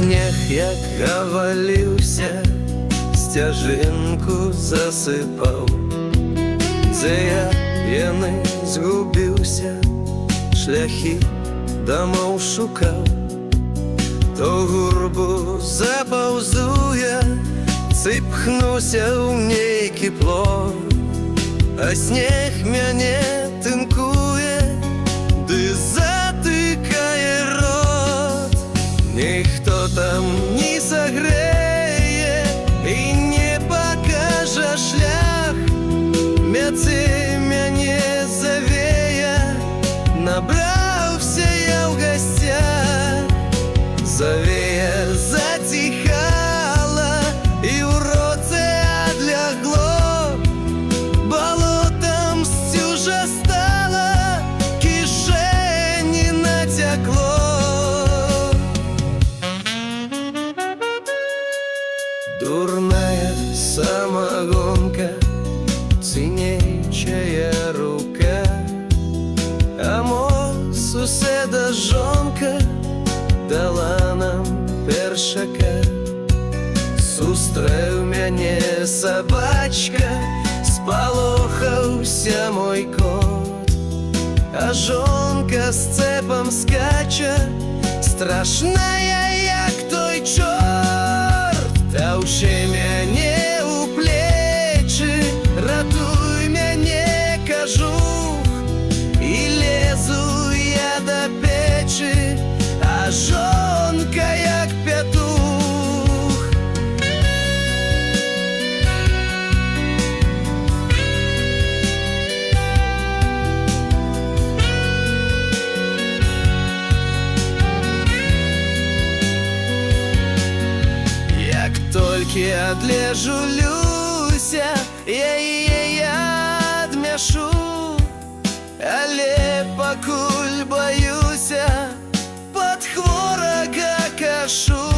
снег, як гаваліўся, сцяжынку засыпаў. Дзе я яны згубіўся, шляхі дамоў шукаў. То гурбу запаўзуе, цыпхнуся ў нейкі плот, а снег мяне тынкуе, ды затыкае рот. Ніхто там не сагрэе і не пакажа шлях, мяце мяне завее, набраўся я ў гасцях. Завея заціхала, і ў роце адлягло, балотам сцюжа стала, кішэні нацякло. Дурная самагонка, цінейчая рука, а мо суседа жонка дала нам першака. Сустрэў мяне сабачка, спалохаўся мой кот, а жонка з цэпам скача, страшная, як той чорт. Таўчэ мяне ў плечы, ратуй мяне, кажух, і лезу я да печы, а жонка як петух. Як толькі адлежу Люся, я яе адмяшу, але пакуль баюся пад хворага кашу.